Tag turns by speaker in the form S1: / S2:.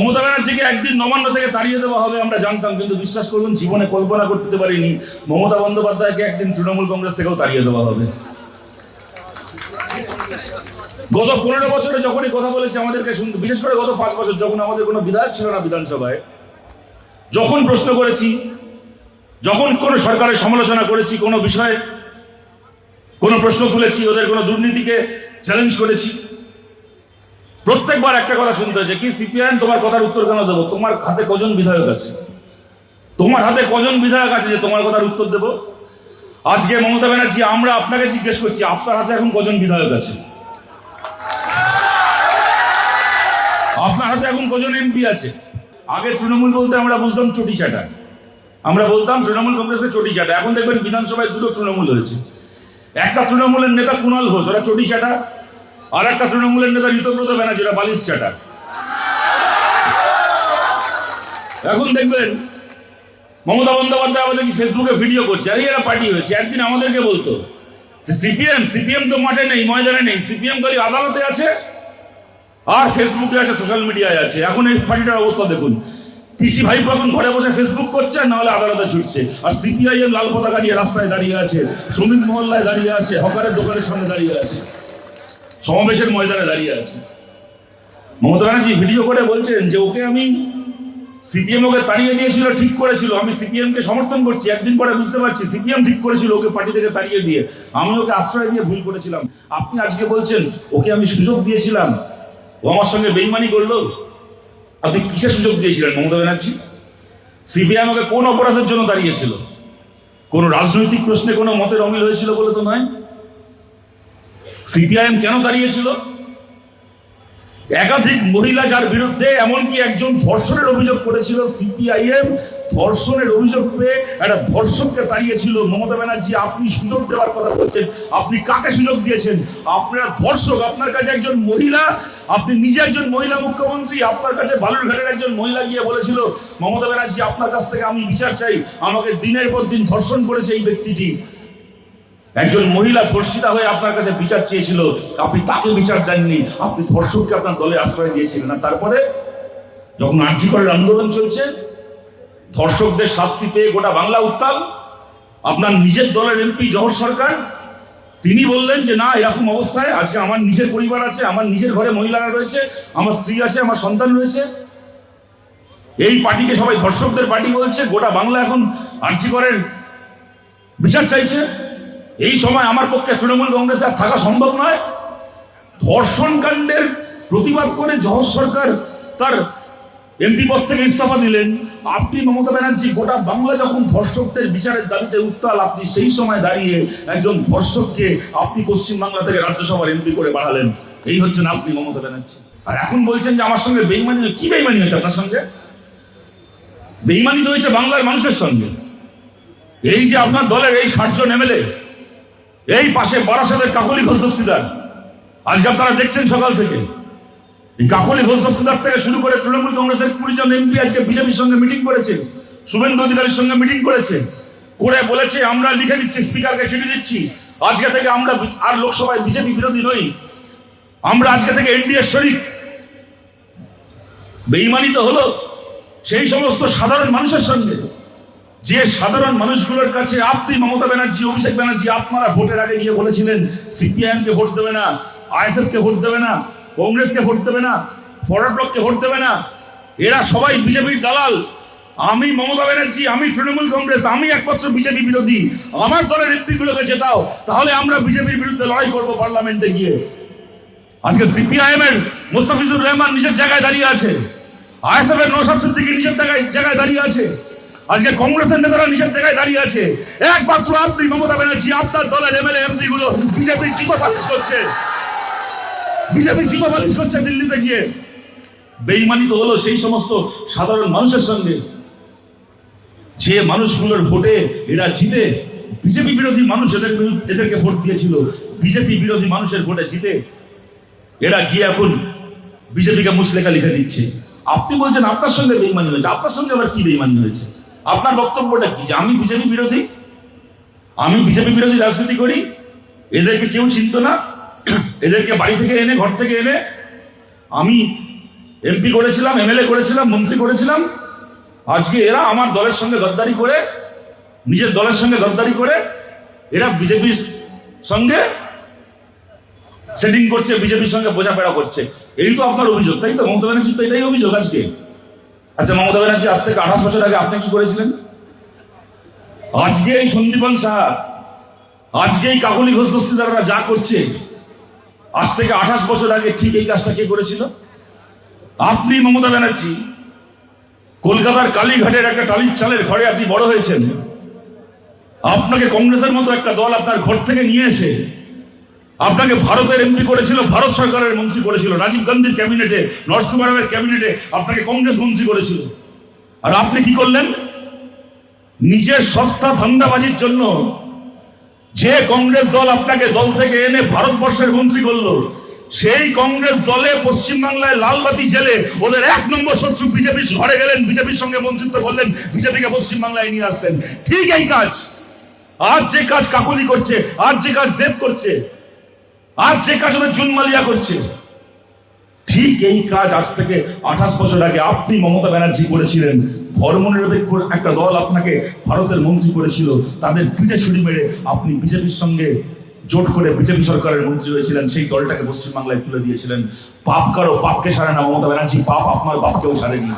S1: মমতা ব্যানার্জিকে একদিন নবান্ন থেকে তাড়িয়ে দেওয়া হবে আমরা জানতাম, কিন্তু বিশ্বাস করুন জীবনে কল্পনা করতে পারিনি মমতা বন্দ্যোপাধ্যায়কে একদিন তৃণমূল কংগ্রেস থেকেও তাড়িয়ে দেওয়া হবে। গত 15 বছরে যখনই কথা বলেছে আমাদেরকে শুনতে, বিশেষ করে গত 5 বছর যখন আমাদের কোনো বিধায়ক ছিল না বিধানসভায়, যখন প্রশ্ন করেছি, যখন কোনো সরকারের সমালোচনা করেছি, কোনো বিষয়ে কোনো প্রশ্ন তুলেছি, ওদের কোনো দুর্নীতিকে চ্যালেঞ্জ করেছি, প্রত্যেকবার একটা কথা শুনতে হয়েছে, কি সিপিআইএম তোমার কথার উত্তর কেন দেবো? তোমার হাতে কজন বিধায়ক আছে? তোমার হাতে কজন বিধায়ক আছে যে তোমার কথার উত্তর দেবো? আজকে মমতা ব্যানার্জি আমরা আপনাকে জিজ্ঞেস করছি, আপনার হাতে এখন কজন বিধায়ক আছে? আপনার হাতে এখন কজন এমপি আছে? আগে তৃণমূল বলতে আমরা বুঝতাম চটি চাটা, আমরা বলতাম তৃণমূল কংগ্রেসকে চটি চাটা। এখন দেখবেন বিধানসভায় দুটো তৃণমূল হয়েছে। একটা তৃণমূলের নেতা কুণাল ঘোষ, ওরা চটি চাটা, আর একটা তৃণমূলের নেতা ঋতব্রত ব্যানার্জি, ওরা বালিশ চাটা। এখন দেখবেন মমতা বন্দ্যোপাধ্যায় আমাদের কি ফেসবুকে ভিডিও করছে, আরে এরা পার্টি হয়েছে। একদিন আমাদেরকে বলতো সিপিএম তো মাঠে নেই, ময়দানে নেই, সিপিএম খালি আদালতে আছে আর ফেসবুকে আছে, সোশ্যাল মিডিয়ায় আছে। এখন এই পার্টিটার অবস্থা দেখুন, পিসি ভাইপো এখন ঘরে বসে ফেসবুক করছে, না হলে আদালতে ছুটছে। আর সিপিআইএম লাল পতাকা নিয়ে রাস্তায় দাঁড়িয়ে আছে, শ্রমিক মহল্লায় দাঁড়িয়ে আছে, হকারের দোকানের সামনে দাঁড়িয়ে আছে, সমাবেশের ময়দানে দাঁড়িয়ে আছে। মমতা ব্যানার্জি ভিডিও করে বলছেন যে ওকে আমি সিপিএম ওকে তাড়িয়ে দিয়েছিল, ঠিক করেছিল, আমি সিপিএম কে সমর্থন করছি। একদিন পরে বুঝতে পারছি সিপিএম ঠিক করেছিল ওকে পার্টি থেকে তাড়িয়ে দিয়ে, আমি ওকে আশ্রয় দিয়ে ভুল করেছিলাম। আপনি আজকে বলছেন ওকে আমি সুযোগ দিয়েছিলাম, ও আমার সঙ্গে বেইমানি করলো। আপনি কিসের সুযোগ দিয়েছিলেন মমতা ব্যানার্জি? সিপিএম ওকে কোন অপরাধের জন্য দাঁড়িয়েছিল? কোন রাজনৈতিক প্রশ্নে কোনো মতের অমিল হয়েছিল বলে তো নয়। সিপিআইএম কেন দাঁড়িয়েছিল? একাধিক মহিলা যার বিরুদ্ধে এমনকি একজন ধর্ষণের অভিযোগ করেছিল, সিপিআইএম ধর্ষণের অভিযোগ পেয়ে একটা ধর্ষককে তাড়িয়েছিল। মমতা ব্যানার্জি আপনি সুযোগ দেওয়ার কথা বলছেন, আপনি কাকে সুযোগ দিয়েছেন? আপনার ধর্ষক, আপনার কাছে একজন মহিলা, আপনি নিজে একজন মহিলা মুখ্যমন্ত্রী, আপনার কাছে বালুরঘাটের একজন মহিলা গিয়ে বলেছিল মমতা ব্যানার্জি আপনার কাছ থেকে আমি বিচার চাই, আমাকে দিনের পর দিন ধর্ষণ করেছে এই ব্যক্তিটি। একজন মহিলা ধর্ষিতা হয়ে আপনার কাছে বিচার চেয়েছিল, আপনি তাকে বিচার দেননি, আপনি ধর্ষককে আপনার দলে আশ্রয় দিয়েছিলেন। না তারপরে যখন আরজি করের আন্দোলন চলছে, ধর্ষকদের শাস্তি পেয়ে গোটা বাংলা উত্তাল, আপনার নিজের দলের এমপি জহর সরকার তিনি বললেন যে না, এরকম অবস্থায় আজকে আমার নিজের পরিবার আছে, আমার নিজের ঘরে মহিলারা রয়েছে, আমার স্ত্রী আছে, আমার সন্তান রয়েছে, এই পার্টিকে সবাই ধর্ষকদের পার্টি বলছে, গোটা বাংলা এখন আরজি করের বিচার চাইছে। এই সময় আমার পক্ষে তৃণমূল কংগ্রেসে আর থাকা সম্ভব নয়। ধর্ষণ কাণ্ডের প্রতিবাদ করে জহর সরকার তার এমপি পদ থেকে ইস্তফা দিলেন। আপনি মমতা ব্যানার্জি গোটা বাংলা যখন ধর্ষকদের বিচারের দাবিতে উত্তাল, আপনি সেই সময় দাঁড়িয়ে একজন ধর্ষককে আপনি পশ্চিমবাংলা থেকে রাজ্যসভার এমপি করে বাড়ালেন। এই হচ্ছেন আপনি মমতা ব্যানার্জি। আর এখন বলছেন যে আমার সঙ্গে বেইমানি। কি বেইমানি হয়েছে আপনার সঙ্গে? বেইমানি তো হয়েছে বাংলার মানুষের সঙ্গে। এই যে আপনার দলের এই 60 জন এমএলএ, এই পাশে বারাসাতের কাকলি ঘোষ দস্তিদার, আজকে আপনারা দেখছেন সকাল থেকে এই কাকলি ঘোষ দস্তিদার থেকে শুরু করে তৃণমূল কংগ্রেসের 20 জন এমপি আজকে বিজেপির সঙ্গে মিটিং করেছে, শুভেন্দু অধিকারীর সঙ্গে মিটিং করেছে, করে বলেছে আমরা লিখে দিচ্ছি, স্পিকারকে চিঠি দিচ্ছি, আজকে থেকে আমরা আর লোকসভায় বিজেপি বিরোধী নই, আমরা আজকে থেকে এনডিএর শরিক। বেইমানি তো হলো সেই সমস্ত সাধারণ মানুষের সঙ্গে, যে সাধারণ মানুষগুলোর কাছে আপনি মমতা ব্যানার্জি, অভিষেক ব্যানার্জি আপনারা ভোটের আগে গিয়ে বলেছিলেন সিপিআইএম কে ভোট দেবে না, আইএসএফ কে ভোট দেবে না, কংগ্রেসকে ভোট দেবে না, ফরওয়ার্ড ব্লককে ভোট দেবে না, এরা সবাই বিজেপির দালাল। আমি মমতা ব্যানার্জি, আমি তৃণমূল কংগ্রেস, আমি একমাত্র বিজেপি বিরোধী, আমার দলের এমপি গুলোকে জেতাও, তাহলে আমরা বিজেপির বিরুদ্ধে লড়াই করবো পার্লামেন্টে গিয়ে। আজকে সিপিআইএম এর মোস্তাফিজুর রহমান নিজের জায়গায় দাঁড়িয়ে আছে, আইএসএফ এর নওশাদ সিদ্দিকী নিজের জায়গায় দাঁড়িয়ে আছে, আজকে কংগ্রেসের নেতারা নিজের জায়গায় দাঁড়িয়ে আছে। একমাত্র আপনি মমতা ব্যানার্জি, আপনার দলের এমএলএ এমপি গুলো বিজেপির জিতো পালিশ করছে, বিজেপি জিতো পালিশ করছে দিল্লিতে গিয়ে। বেইমানি তো হলো সেই সমস্ত সাধারণ মানুষের সঙ্গে, যে মানুষগুলোর ভোটে এরা জিতে, বিজেপি বিরোধী মানুষ এদেরকে ভোট দিয়েছিল, বিজেপি বিরোধী মানুষের ভোটে জিতে এরা গিয়ে এখন বিজেপিকে মুচলেখা লিখে দিচ্ছে। আপনি বলছেন আপনার সঙ্গে বেইমানি হয়েছে, আপনার সঙ্গে আবার কি বেইমানি হয়েছে? আপনার বক্তব্যটা কি যে আমি বিজেপি বিরোধী, আমি বিজেপি বিরোধী রাজনীতি করি, এদেরকে কেউ চিনত না, এদেরকে বাড়ি থেকে এনে, ঘর থেকে এনে আমি এমপি করেছিলাম, এমএলএ করেছিলাম, মন্ত্রী করেছিলাম। আজকে এরা আমার দলের সঙ্গে গদ্দারি করে, নিজের দলের সঙ্গে গদ্দারি করে এরা বিজেপির সঙ্গে সেটিং করছে, বিজেপির সঙ্গে বোঝাপড়া করছে। এই তো আপনার অভিযোগ, তাই তো? মমতা ব্যানার্জি তো এটাই অভিযোগ আজকে। আচ্ছা, মমতা ব্যানার্জি আজ থেকে 28 বছর আগে আপনি কি করেছিলেন? আজকে এই সন্দীপন সাহা, আজকে এই কাকলি ঘোষ দস্তিদাররা যা করছে, আজ থেকে 28 বছর আগে ঠিক এই কাজটা কে করেছিল? আপনি মমতা ব্যানার্জি। কলকাতার কালীঘাটের একটা টালির চালের ঘরে আপনি বড় হয়েছেন। আপনাকে কংগ্রেসের মতো একটা দল আপনার ঘর থেকে নিয়ে এসে আপনাকে ভারতের এমপি করেছিল, ভারত সরকারের মন্ত্রী করেছিল, রাজীব গান্ধীর ক্যাবিনেটে, নরসিংহ ক্যাবিনেটে আপনাকে কংগ্রেস মন্ত্রী করেছিল। আর আপনি কি করলেন? নিজের সস্তা ধান্দাবাজির জন্য যে কংগ্রেস দল আপনাকে দল থেকে এনে ভারতবর্ষের মন্ত্রী করলো, সেই কংগ্রেস দলে পশ্চিমবাংলায় লালবাতি জেলে ওদের 1 নম্বর শত্রু বিজেপির ঘরে গেলেন, বিজেপির সঙ্গে মন্ত্রিত্ব করলেন, বিজেপিকে পশ্চিমবাংলায় নিয়ে আসলেন। ঠিক এই কাজ, আজ যে কাজ কাকলি করছে, আজ যে কাজ দেব করছে, আজ যে কাজ ওদের জুনমালিয়া করছে, ঠিক এই কাজ আজ থেকে 28 বছর আগে আপনি মমতা ব্যানার্জি করেছিলেন। ধর্মনিরপেক্ষ একটা দল আপনাকে ভারতের মন্ত্রী করেছিল, তাদের পিঠে ছুরি মেরে আপনি বিজেপির সঙ্গে জোট করে বিজেপি সরকারের মন্ত্রী হয়েছিলেন, সেই দলটাকে পশ্চিমবাংলায় তুলে দিয়েছিলেন। পাপ কারো পাপকে সারে না মমতা ব্যানার্জি, পাপ আপনার বাপকেও সারেনি।